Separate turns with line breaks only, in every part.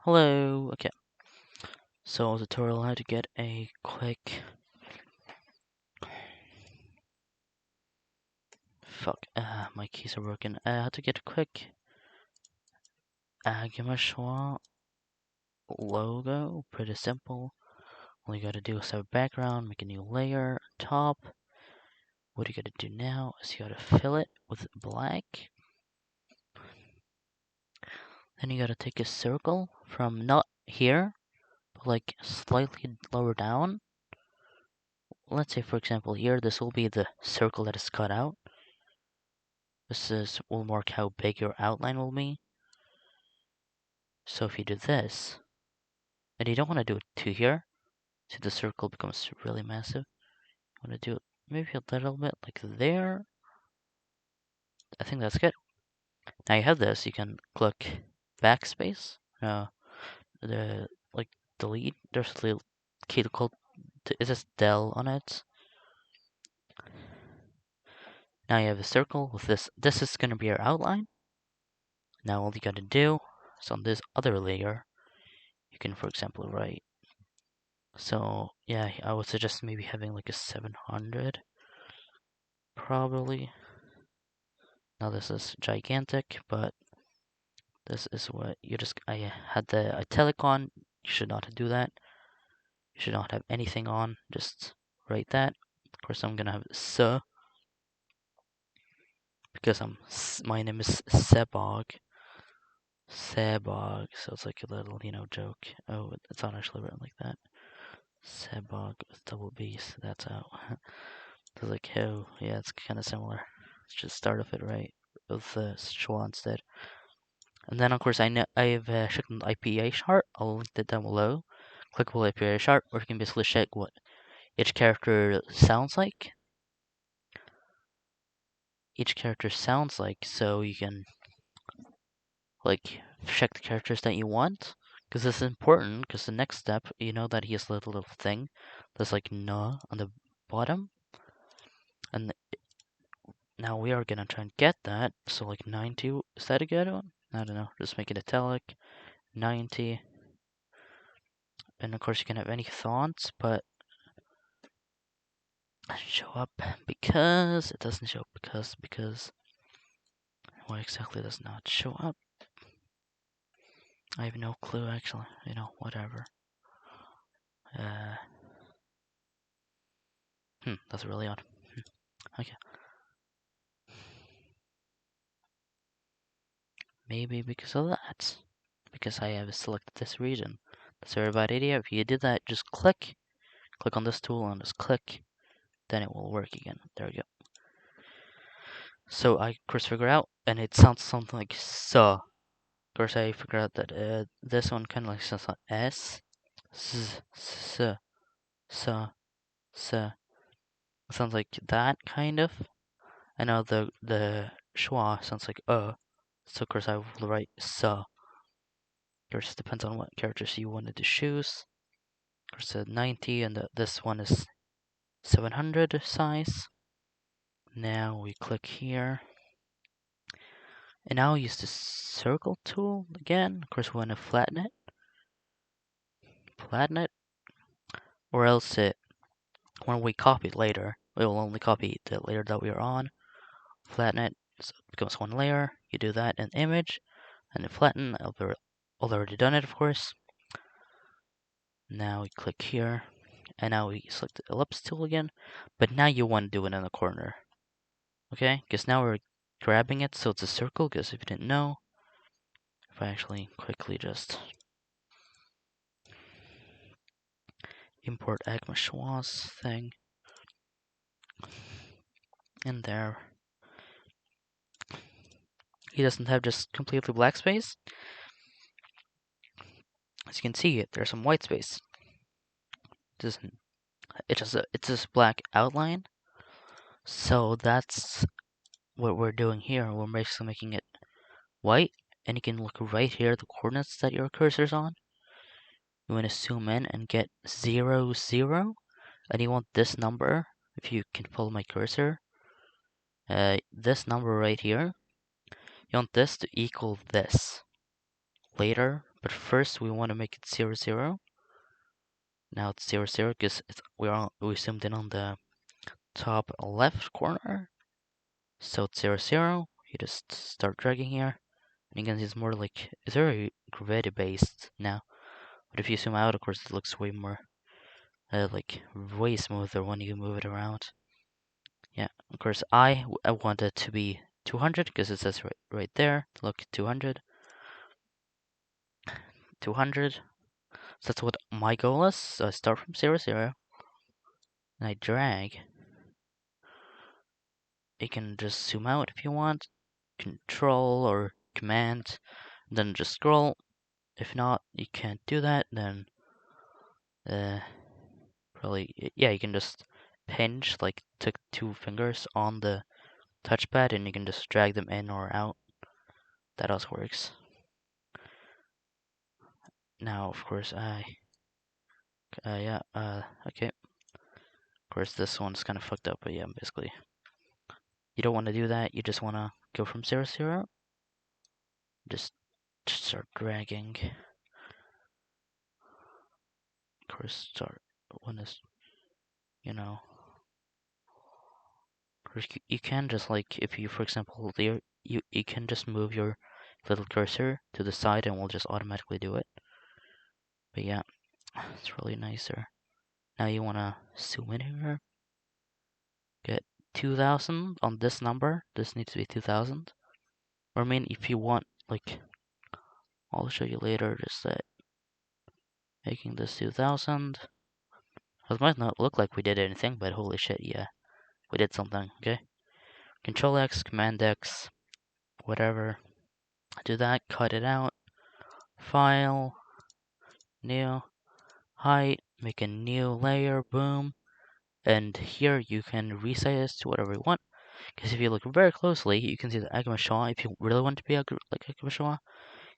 Hello. Okay. So tutorial how to get a quick my keys are broken. How to get a quick Agma Schwa logo. Pretty simple. All you gotta do is have a background, make a new layer, top. What you gotta do now is you gotta fill it with black. Then you gotta take a circle from not here, but like slightly lower down. Let's say for example here, this will be the circle that is cut out. Will mark how big your outline will be. So if you do this, and you don't want to do it to here, so the circle becomes really massive. You want to do it maybe a little bit like there. I think that's good. Now you have this, you can click backspace. The like delete. There's a little key called it says del on it. Now you have a circle with this. This is gonna be your outline. Now all you gotta do is on this other layer, you can, for example, write. So yeah, I would suggest maybe having like a 700, probably. Now this is gigantic, but this is what I had the italic on. You should not do that. You should not have anything on. Just write that. Of course, I'm gonna have S because my name is Sebog. Sebog. So it's like a little, joke. Oh, it's not actually written like that. Sebog with double B's. That's how. It's like, oh, yeah, it's kind of similar. Let's just start off it right with Schwa instead. And then, of course, I've checked an IPA chart. I'll link that down below. Clickable IPA chart, where you can basically check what each character sounds like. So you can like check the characters that you want. Because this is important. Because the next step, you know that he has a little thing that's like no on the bottom, and now we are gonna try and get that. So like 90, is that a good one? I don't know. Just make it italic. 90. And of course you can have any fonts, but it doesn't show up because it doesn't show up because why exactly does not show up? I have no clue actually. Whatever. That's really odd. Okay. Maybe because of that. Because I have selected this region. That's a very bad idea. If you did that, just click on this tool and just click, then it will work again. There we go. So I of course figure out, and it sounds something like so. Of course I figure out that this one kind of like sounds like S, S, S, S, S. It sounds like that kind of. And now the schwa sounds like So of course I will write so. Of course it depends on what characters you wanted to choose. Of course 90 and this one is 700 size. Now we click here. And now we use the circle tool again. Of course we want to flatten it. Or else when we copy it later, we will only copy the layer that we are on. Flatten it, so it becomes one layer. You do that in image, and then flatten. I've already done it, of course. Now we click here, and now we select the ellipse tool again. But now you want to do it in the corner, okay? Because now we're grabbing it, so it's a circle. Because if you didn't know, if I actually quickly just import Agma Schwa's thing in there. He doesn't have just completely black space. As you can see, there's some white space. It's just black outline. So that's what we're doing here. We're basically making it white, and you can look right here, the coordinates that your cursor's on. You want to zoom in and get 0, 0, and you want this number, if you can follow my cursor, this number right here, you want this to equal this later, But first we want to make it 0, 0. Now it's 0, 0 because we zoomed in on the top left corner. So it's 0, 0. You just start dragging here. And again, it's more like, it's very gravity based now. But if you zoom out, of course, it looks way more, like, way smoother when you move it around. Yeah, of course, I want it to be 200 because it says right there. Look, 200. 200. So that's what my goal is. So I start from 0, 0. And I drag. You can just zoom out if you want. Control or Command. Then just scroll. If not, you can't do that. Then, probably, yeah, you can just pinch, like, take 2 fingers on the touchpad and you can just drag them in or out. That also works. Now, of course, yeah, okay. Of course, this one's kind of fucked up, but yeah, basically, you don't want to do that. You just want to go from 0, 0. Just start dragging. Of course, start when this, you know. Of course, you can just, like, if you, for example, there, you can just move your little cursor to the side and we'll just automatically do it. But yeah, it's really nicer. Now you want to zoom in here. Get 2000 on this number. This needs to be 2000. Or I mean, if you want, like, I'll show you later, just that making this 2000. It might not look like we did anything, but holy shit, yeah, we did something, okay? Control X, Command X, whatever. Do that, cut it out. File, new, height, make a new layer, boom. And here you can resize to whatever you want. Because if you look very closely, you can see the Agma Schwa. If you really want to be like Agma Schwa,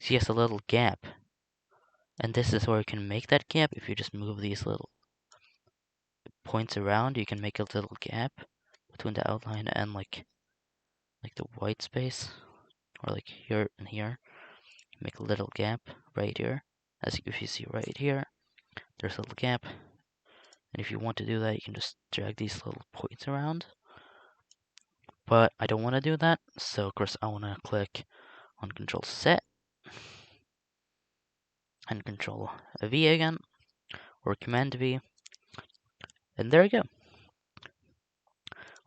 see has a little gap. And this is where you can make that gap. If you just move these little points around, you can make a little gap between the outline and like the white space, or like here and here. Make a little gap right here. As if you see right here, there's a little gap. And if you want to do that, you can just drag these little points around. But I don't want to do that, so of course I want to click on Control Set and Control V again, or Command V, and there you go.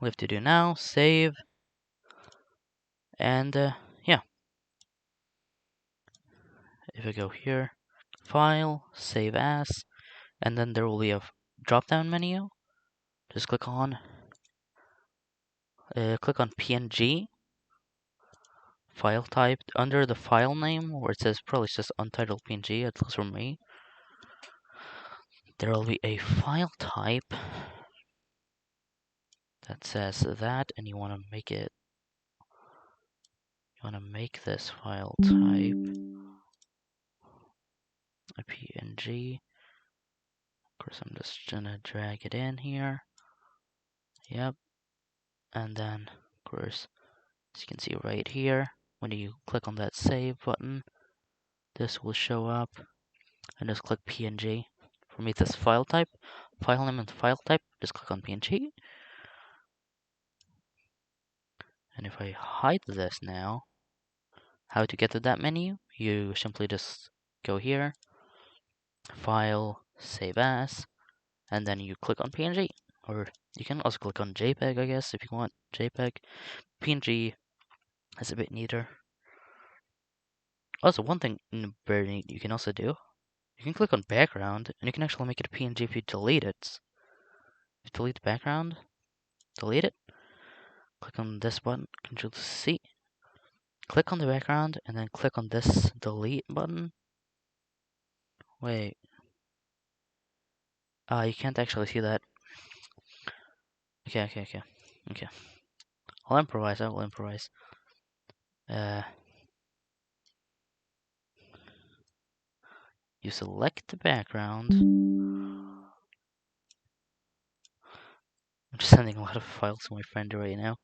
We have to do now, save, and yeah. If I go here, File, Save As, and then there will be a drop-down menu. Just click on PNG, file type. Under the file name, where it says probably just untitled PNG, at least for me, there will be a file type that says that, and you want to make it. You want to make this file type a PNG. Of course, I'm just gonna drag it in here. Yep, and then of course, as you can see right here, when you click on that save button, this will show up, and just click PNG. For me, this file type, file name and file type, just click on PNG. And if I hide this now, how to get to that menu? You simply just go here, file, save as, and then you click on PNG. Or you can also click on JPEG, I guess, if you want JPEG. PNG is a bit neater. Also, one thing very neat you can also do, you can click on background, and you can actually make it a PNG if you delete it. If you delete the background, delete it, click on this button, Control C, click on the background, and then click on this delete button. Wait. You can't actually see that. Okay. I'll improvise, I will improvise. You select the background. I'm just sending a lot of files to my friend right now.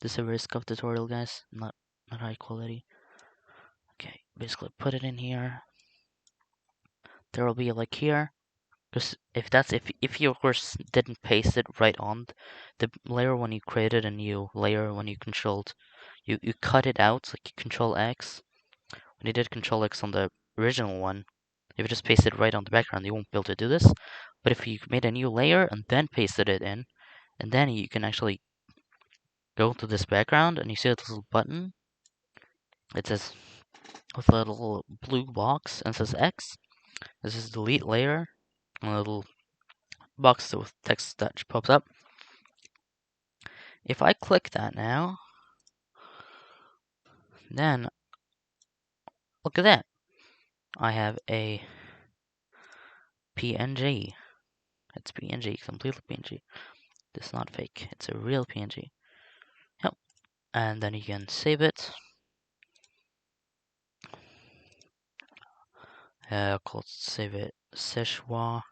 This is a very scuffed tutorial, guys. Not high quality. Okay, basically put it in here. there will be like here. Because if you of course didn't paste it right on the layer when you created a new layer, when you controlled, you cut it out, like you Control X. When you did Control X on the original one, if you just pasted it right on the background, you won't be able to do this. But if you made a new layer and then pasted it in, and then you can actually go to this background and you see this little button. It says with a little blue box and says X. This is delete layer. And a little box with text that pops up. If I click that now, then look at that. I have a PNG. It's PNG, completely PNG. This is not fake. It's a real PNG. Yep. And then you can save it. Save it Schwa.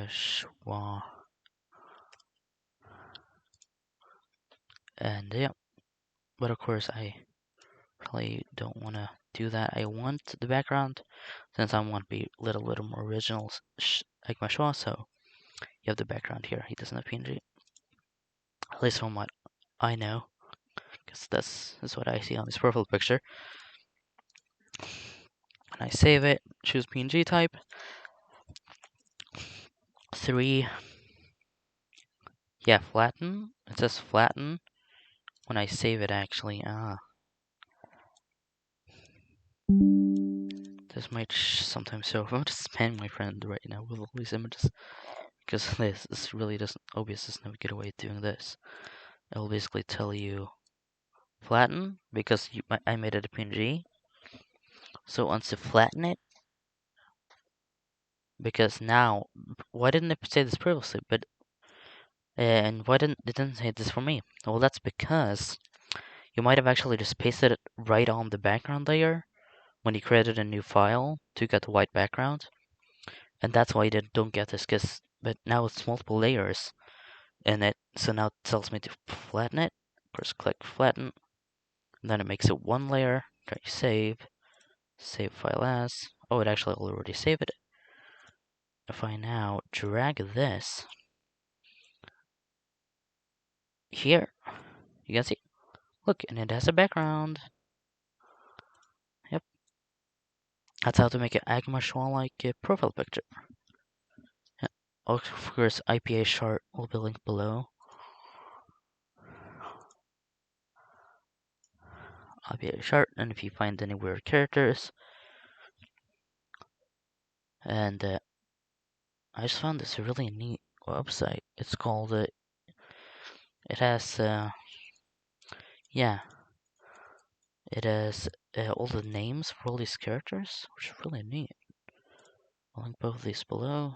Schwa. And yeah. But of course, I really don't want to do that. I want the background, since I want to be a little more original, Agma Schwa, so you have the background here. He doesn't have PNG. At least from what I know, because that's what I see on his profile picture. And I save it, choose PNG type. 3, yeah, flatten. It says flatten when I save it actually. This might sometimes show. I'm just spamming my friend right now with all these images, because this really doesn't. OBS doesn't have a good way of doing this. It will basically tell you flatten because I made it a PNG. So once you flatten it, because now, why didn't it say this previously? But and why didn't it didn't say this for me? Well, that's because you might have actually just pasted it right on the background layer when you created a new file to get the white background, and that's why you don't get this. But now it's multiple layers in it, so now it tells me to flatten it. Of course, click flatten, and then it makes it one layer. Try save file as. Oh, it actually already saved it. If I now drag this here, you can see, look, and it has a background. Yep. That's how to make an Agma Schwa like profile picture. Yeah. Of course, IPA chart will be linked below. IPA chart, and if you find any weird characters, and I just found this really neat website. It's called it has yeah, it has all the names for all these characters, which is really neat. I'll link both these below.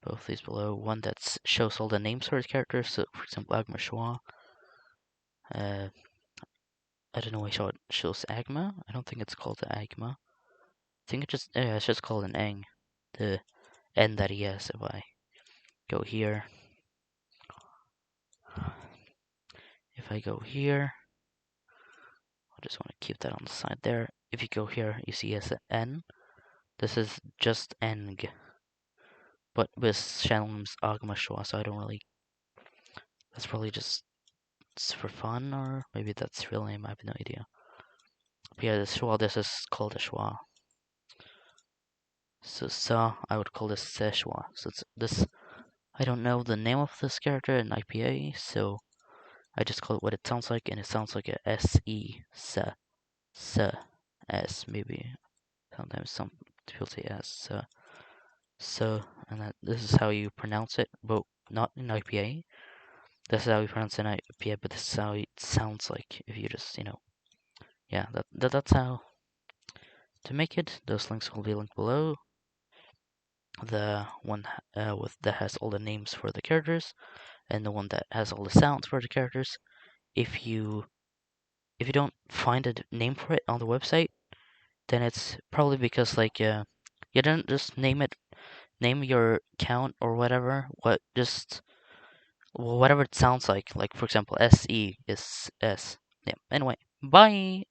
One that shows all the names for the characters. So, for example, Agma Schwa. I don't know why it shows Agma. I don't think it's called the Agma. I think it's just called an Eng. The N that he has. If I go here, I just want to keep that on the side there. If you go here, you see as an N. This is just Eng, but with channel name's Agma Schwa, so I don't really. That's probably just for fun, or maybe that's real name. I have no idea. But yeah, this is called a Schwa. So I would call this Schwa. So it's this. I don't know the name of this character in IPA, so I just call it what it sounds like, and it sounds like a S-E, S, maybe. Sometimes some people say S, and this is how you pronounce it, but not in IPA. This is how you pronounce it in IPA, but this is how it sounds like if you just, yeah, that's how to make it. Those links will be linked below. The one that has all the names for the characters, and the one that has all the sounds for the characters. If you don't find a name for it on the website, then it's probably because you didn't just name your account or whatever. Whatever it sounds like. Like for example, SE is S. Yeah. Anyway, bye.